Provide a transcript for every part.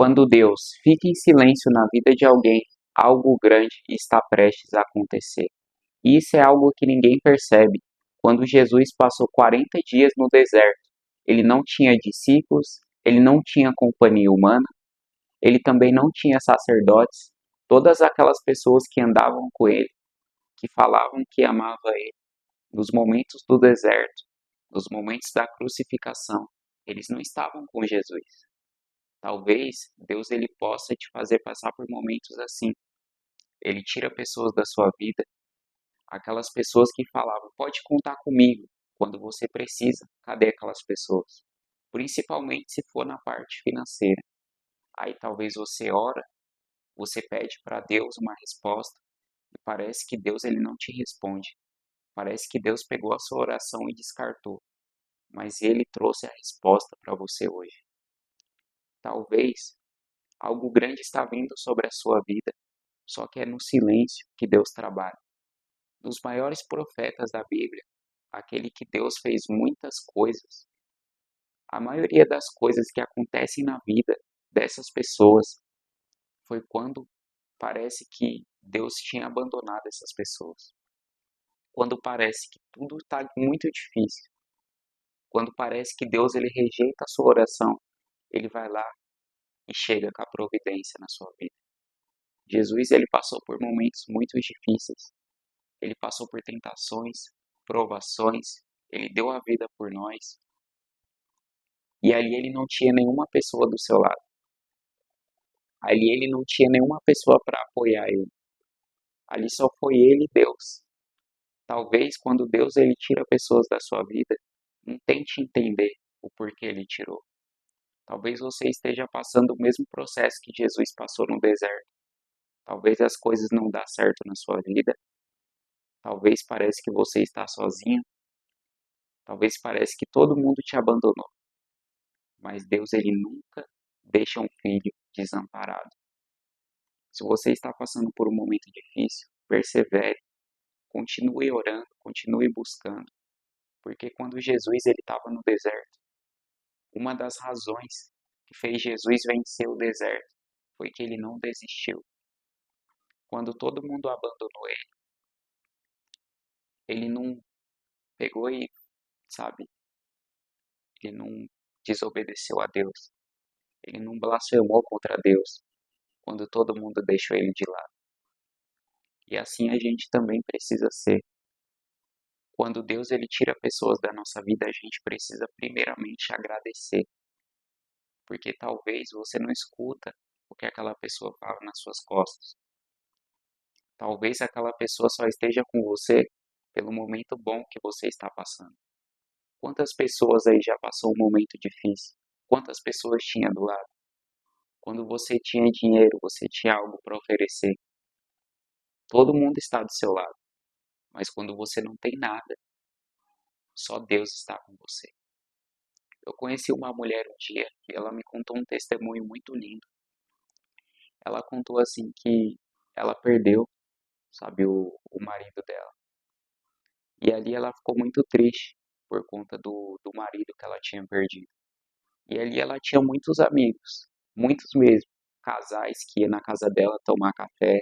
Quando Deus fica em silêncio na vida de alguém, algo grande está prestes a acontecer. E isso é algo que ninguém percebe. Quando Jesus passou 40 dias no deserto, ele não tinha discípulos, ele não tinha companhia humana, ele também não tinha sacerdotes, todas aquelas pessoas que andavam com ele, que falavam que amavam ele, nos momentos do deserto, nos momentos da crucificação, eles não estavam com Jesus. Talvez Deus ele possa te fazer passar por momentos assim. Ele tira pessoas da sua vida, aquelas pessoas que falavam, pode contar comigo quando você precisa. Cadê aquelas pessoas? Principalmente se for na parte financeira. Aí talvez você ora, você pede para Deus uma resposta e parece que Deus ele não te responde. Parece que Deus pegou a sua oração e descartou, mas ele trouxe a resposta para você hoje. Talvez algo grande está vindo sobre a sua vida, só que é no silêncio que Deus trabalha. Dos maiores profetas da Bíblia, aquele que Deus fez muitas coisas, a maioria das coisas que acontecem na vida dessas pessoas foi quando parece que Deus tinha abandonado essas pessoas. Quando parece que tudo está muito difícil. Quando parece que Deus ele rejeita a sua oração, ele vai lá e chega com a providência na sua vida. Jesus ele passou por momentos muito difíceis. Ele passou por tentações, provações, ele deu a vida por nós. E ali ele não tinha nenhuma pessoa do seu lado. Ali ele não tinha nenhuma pessoa para apoiar ele. Ali só foi ele e Deus. Talvez quando Deus ele tira pessoas da sua vida, não tente entender o porquê ele tirou. Talvez você esteja passando o mesmo processo que Jesus passou no deserto. Talvez as coisas não dão certo na sua vida. Talvez pareça que você está sozinho. Talvez pareça que todo mundo te abandonou. Mas Deus ele nunca deixa um filho desamparado. Se você está passando por um momento difícil, persevere, continue orando, continue buscando, porque quando Jesus ele estava no deserto, uma das razões que fez Jesus vencer o deserto foi que ele não desistiu. Quando todo mundo abandonou ele, ele não pegou e, sabe, ele não desobedeceu a Deus, ele não blasfemou contra Deus quando todo mundo deixou ele de lado. E assim a gente também precisa ser. Quando Deus ele tira pessoas da nossa vida, a gente precisa primeiramente agradecer, porque talvez você não escuta o que aquela pessoa fala nas suas costas. Talvez aquela pessoa só esteja com você pelo momento bom que você está passando. Quantas pessoas aí já passou um momento difícil? Quantas pessoas tinha do lado? Quando você tinha dinheiro, você tinha algo para oferecer. Todo mundo está do seu lado, mas quando você não tem nada, só Deus está com você. Eu conheci uma mulher um dia e ela me contou um testemunho muito lindo. Ela contou assim que ela perdeu, sabe, o marido dela. E ali ela ficou muito triste por conta do marido que ela tinha perdido. E ali ela tinha muitos amigos, muitos mesmo. Casais que iam na casa dela tomar café,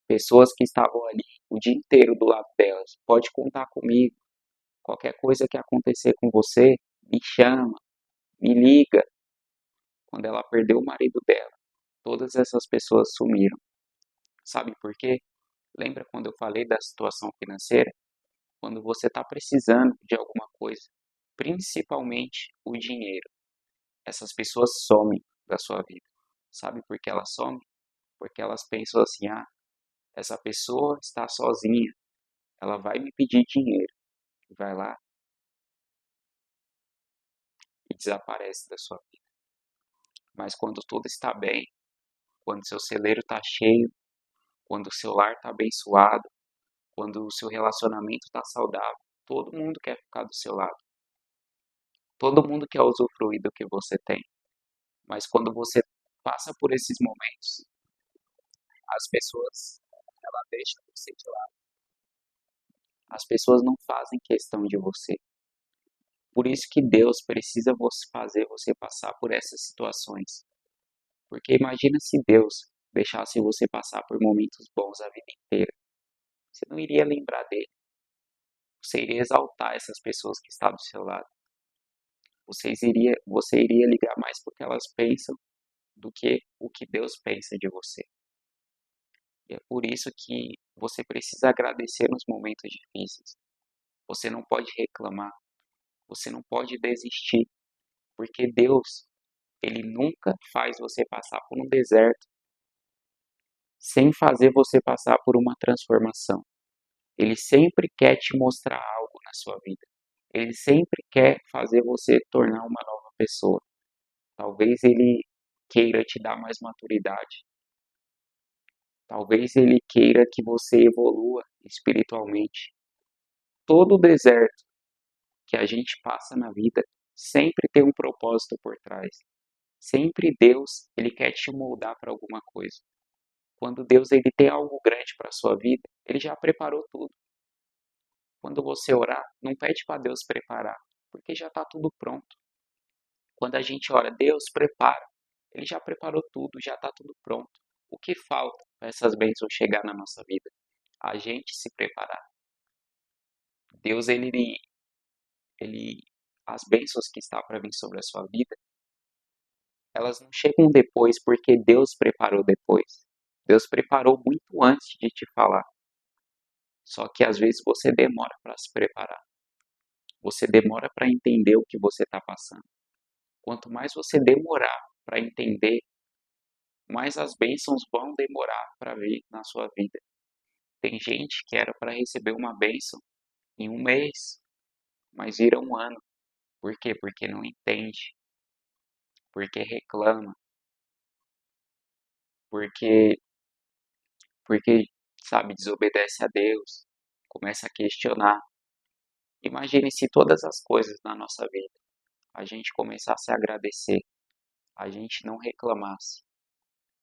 pessoas que estavam ali o dia inteiro do lado delas. Pode contar comigo. Qualquer coisa que acontecer com você, me chama, me liga. Quando ela perdeu o marido dela, todas essas pessoas sumiram. Sabe por quê? Lembra quando eu falei da situação financeira? Quando você está precisando de alguma coisa, principalmente o dinheiro, essas pessoas somem da sua vida. Sabe por que elas somem? Porque elas pensam assim, ah, essa pessoa está sozinha, ela vai me pedir dinheiro. Vai lá e desaparece da sua vida. Mas quando tudo está bem, quando seu celeiro está cheio, quando o seu lar está abençoado, quando o seu relacionamento está saudável, todo mundo quer ficar do seu lado. Todo mundo quer usufruir do que você tem. Mas quando você passa por esses momentos, as pessoas, ela deixa você de lado. As pessoas não fazem questão de você. Por isso que Deus precisa fazer você passar por essas situações. Porque imagina se Deus deixasse você passar por momentos bons a vida inteira. Você não iria lembrar dele. Você iria exaltar essas pessoas que estão do seu lado. Você iria ligar mais porque elas pensam do que o que Deus pensa de você. E é por isso que você precisa agradecer nos momentos difíceis. Você não pode reclamar, você não pode desistir, porque Deus, ele nunca faz você passar por um deserto sem fazer você passar por uma transformação. Ele sempre quer te mostrar algo na sua vida. Ele sempre quer fazer você tornar uma nova pessoa. Talvez ele queira te dar mais maturidade. Talvez ele queira que você evolua espiritualmente. Todo deserto que a gente passa na vida sempre tem um propósito por trás. Sempre Deus, ele quer te moldar para alguma coisa. Quando Deus ele tem algo grande para a sua vida, ele já preparou tudo. Quando você orar, não pede para Deus preparar, porque já está tudo pronto. Quando a gente ora, Deus prepara, ele já preparou tudo, já está tudo pronto. O que falta para essas bênçãos chegar na nossa vida? A gente se preparar. Deus, ele, as bênçãos que está para vir sobre a sua vida, elas não chegam depois porque Deus preparou depois. Deus preparou muito antes de te falar. Só que às vezes você demora para se preparar. Você demora para entender o que você está passando. Quanto mais você demorar para entender, mais as bênçãos vão demorar para vir na sua vida. Tem gente que era para receber uma bênção em um mês, mas vira um ano. Por quê? Porque não entende, porque reclama, porque, porque, sabe, desobedece a Deus, começa a questionar. Imagine se todas as coisas na nossa vida a gente começasse a agradecer, a gente não reclamasse.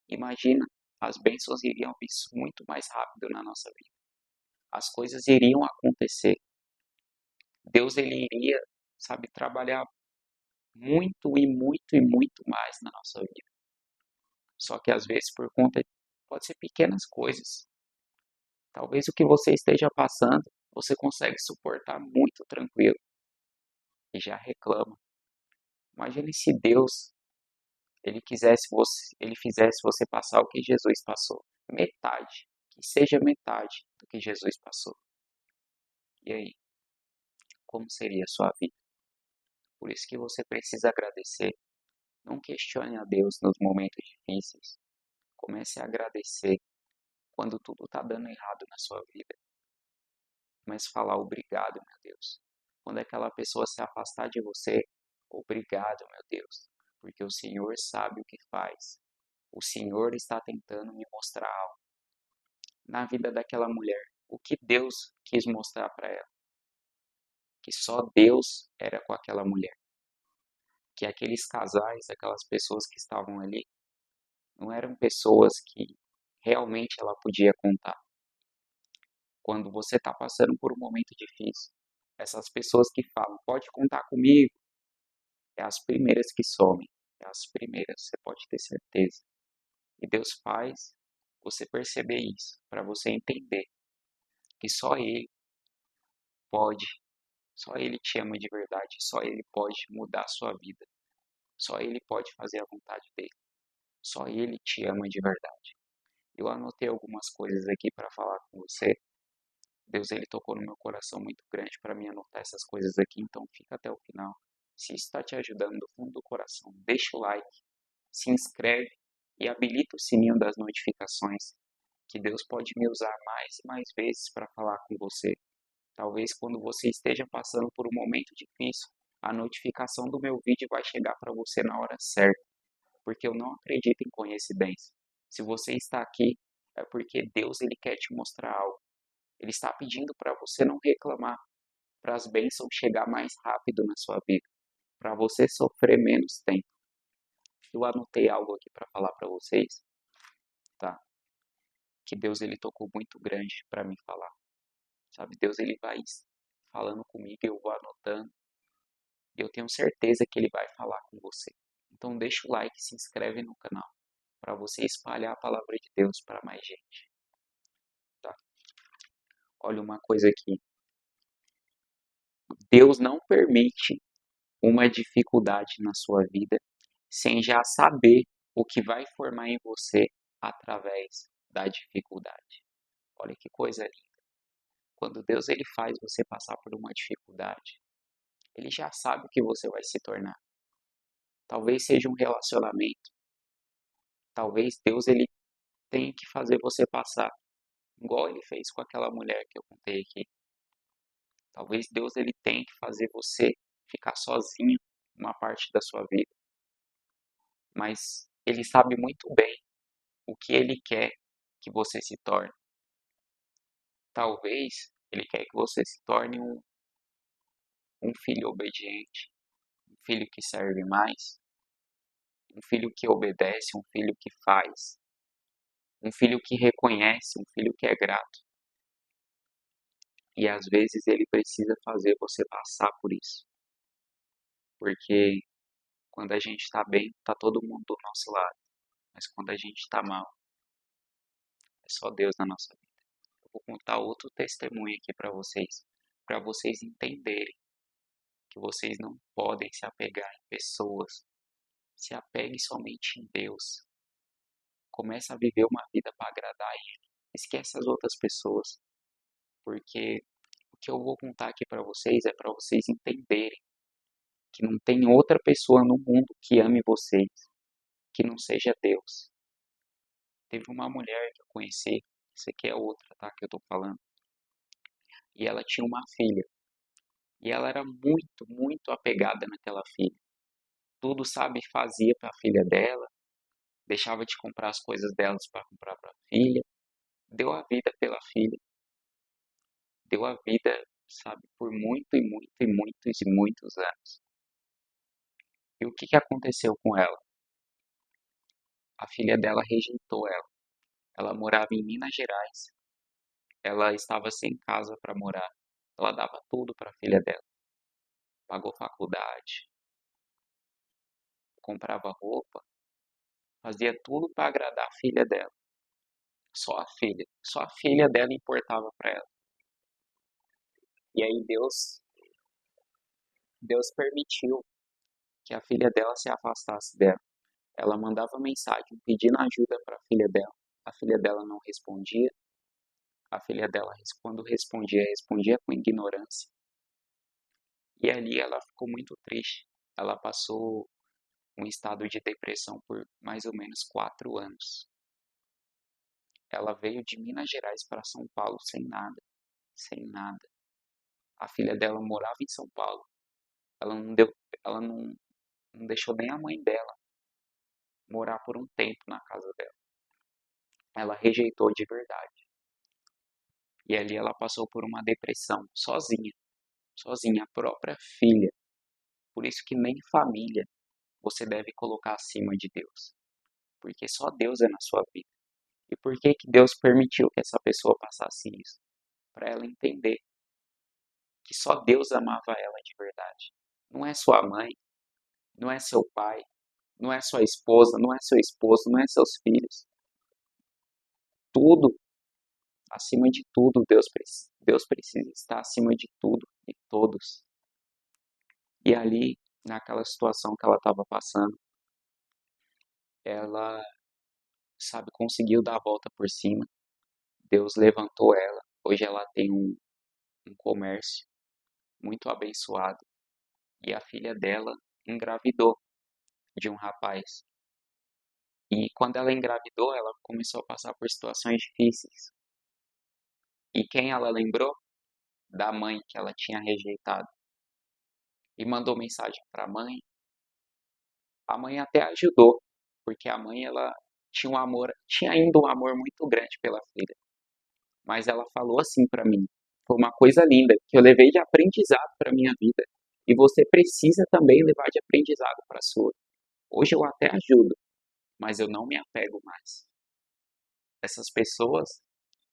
Imagina, as bênçãos iriam vir muito mais rápido na nossa vida. As coisas iriam acontecer. Deus ele iria, sabe, trabalhar muito e muito e muito mais na nossa vida. Só que às vezes por conta pode ser pequenas coisas. Talvez o que você esteja passando, você consegue suportar muito tranquilo e já reclama. Imagine se Deus ele fizesse você passar o que Jesus passou, metade, que seja metade do que Jesus passou. E aí, como seria a sua vida? Por isso que você precisa agradecer. Não questione a Deus nos momentos difíceis. Comece a agradecer quando tudo está dando errado na sua vida. Comece a falar obrigado, meu Deus. Quando aquela pessoa se afastar de você, obrigado, meu Deus, porque o Senhor sabe o que faz. O Senhor está tentando me mostrar algo na vida daquela mulher. O que Deus quis mostrar para ela? Que só Deus era com aquela mulher. Que aqueles casais, aquelas pessoas que estavam ali, não eram pessoas que realmente ela podia contar. Quando você está passando por um momento difícil, essas pessoas que falam, pode contar comigo, é as primeiras que somem, é as primeiras, você pode ter certeza. E Deus faz você perceber isso, para você entender que só Ele pode, só Ele te ama de verdade, só Ele pode mudar a sua vida, só Ele pode fazer a vontade dEle, só Ele te ama de verdade. Eu anotei algumas coisas aqui para falar com você. Deus ele tocou no meu coração muito grande para mim anotar essas coisas aqui, então fica até o final. Se isso está te ajudando do fundo do coração, deixa o like, se inscreve e habilita o sininho das notificações, que Deus pode me usar mais e mais vezes para falar com você. Talvez quando você esteja passando por um momento difícil, a notificação do meu vídeo vai chegar para você na hora certa, porque eu não acredito em coincidência. Se você está aqui, é porque Deus ele quer te mostrar algo. Ele está pedindo para você não reclamar, para as bênçãos chegar mais rápido na sua vida, para você sofrer menos tempo. Eu anotei algo aqui para falar para vocês, tá? Que Deus ele tocou muito grande para me falar, sabe? Deus ele vai falando comigo, eu vou anotando, e eu tenho certeza que ele vai falar com você. Então deixa o like, se inscreve no canal. para você espalhar a palavra de Deus para mais gente. Tá? Olha uma coisa aqui. Deus não permite uma dificuldade na sua vida sem já saber o que vai formar em você através da dificuldade. Olha que coisa linda. Quando Deus ele faz você passar por uma dificuldade, ele já sabe o que você vai se tornar. Talvez seja um relacionamento. Talvez Deus ele tenha que fazer você passar, igual ele fez com aquela mulher que eu contei aqui. Talvez Deus ele tenha que fazer você ficar sozinho uma parte da sua vida. Mas ele sabe muito bem o que ele quer que você se torne. Talvez ele quer que você se torne um filho obediente, um filho que serve mais, um filho que obedece, um filho que faz, um filho que reconhece, um filho que é grato. E às vezes ele precisa fazer você passar por isso. Porque quando a gente está bem, está todo mundo do nosso lado. Mas quando a gente está mal, é só Deus na nossa vida. Eu vou contar outro testemunho aqui para vocês entenderem que vocês não podem se apegar em pessoas. Se apegue somente em Deus. Comece a viver uma vida para agradar a Ele. Esquece as outras pessoas. Porque o que eu vou contar aqui para vocês é para vocês entenderem que não tem outra pessoa no mundo que ame vocês, que não seja Deus. Teve uma mulher que eu conheci, isso aqui é outra, tá, que eu tô falando, e ela tinha uma filha, e ela era muito, muito apegada naquela filha. Tudo, sabe, fazia para a filha dela, deixava de comprar as coisas delas para comprar para a filha, deu a vida pela filha, deu a vida, sabe, por muito e muito e muitos e muitos anos. E o que que aconteceu com ela? A filha dela rejeitou ela. Ela morava em Minas Gerais. Ela estava sem casa para morar. Ela dava tudo para a filha dela. Pagou faculdade, comprava roupa, fazia tudo para agradar a filha dela. Só a filha dela importava para ela. E aí Deus permitiu que a filha dela se afastasse dela. Ela mandava mensagem pedindo ajuda para a filha dela. A filha dela não respondia. A filha dela, quando respondia, respondia com ignorância. E ali ela ficou muito triste. Ela passou um estado de depressão por mais ou menos 4 anos. Ela veio de Minas Gerais para São Paulo sem nada, sem nada. A filha dela morava em São Paulo. Ela não deixou nem a mãe dela morar por um tempo na casa dela. Ela rejeitou de verdade. E ali ela passou por uma depressão, sozinha, sozinha, a própria filha. Por isso que nem família você deve colocar acima de Deus, porque só Deus é na sua vida. E por que que Deus permitiu que essa pessoa passasse isso? Para ela entender que só Deus amava ela de verdade. Não é sua mãe, não é seu pai, não é sua esposa, não é seu esposo, não é seus filhos. Tudo, acima de tudo, Deus precisa estar acima de tudo e todos. E ali, naquela situação que ela estava passando, ela, sabe, conseguiu dar a volta por cima. Deus levantou ela. Hoje ela tem um comércio muito abençoado. E a filha dela engravidou de um rapaz. E quando ela engravidou, ela começou a passar por situações difíceis. E quem ela lembrou? Da mãe que ela tinha rejeitado. E mandou mensagem para a mãe. A mãe até ajudou, porque a mãe ela tinha um amor, tinha ainda um amor muito grande pela filha. Mas ela falou assim para mim, foi uma coisa linda que eu levei de aprendizado para minha vida. E você precisa também levar de aprendizado para a sua. Hoje eu até ajudo, mas eu não me apego mais. Essas pessoas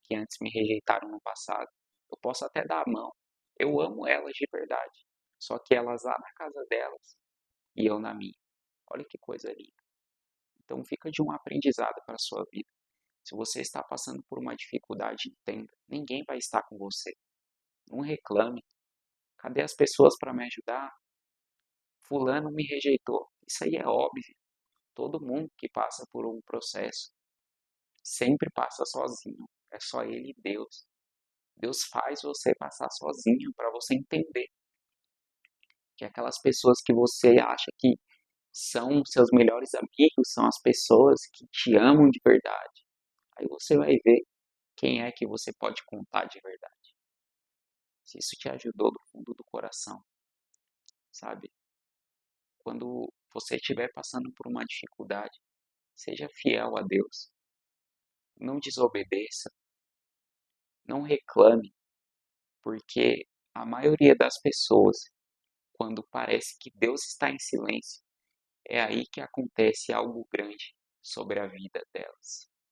que antes me rejeitaram no passado, eu posso até dar a mão. Eu amo elas de verdade. Só que elas lá na casa delas e eu na minha. Olha que coisa linda. Então fica de um aprendizado para a sua vida. Se você está passando por uma dificuldade, entenda, ninguém vai estar com você. Não reclame. Cadê as pessoas para me ajudar? Fulano me rejeitou. Isso aí é óbvio. Todo mundo que passa por um processo sempre passa sozinho. É só ele e Deus. Deus faz você passar sozinho para você entender que aquelas pessoas que você acha que são seus melhores amigos, são as pessoas que te amam de verdade. Aí você vai ver quem é que você pode contar de verdade. Se isso te ajudou do fundo do coração, sabe? Quando você estiver passando por uma dificuldade, seja fiel a Deus. Não desobedeça, não reclame, porque a maioria das pessoas, quando parece que Deus está em silêncio, é aí que acontece algo grande sobre a vida delas.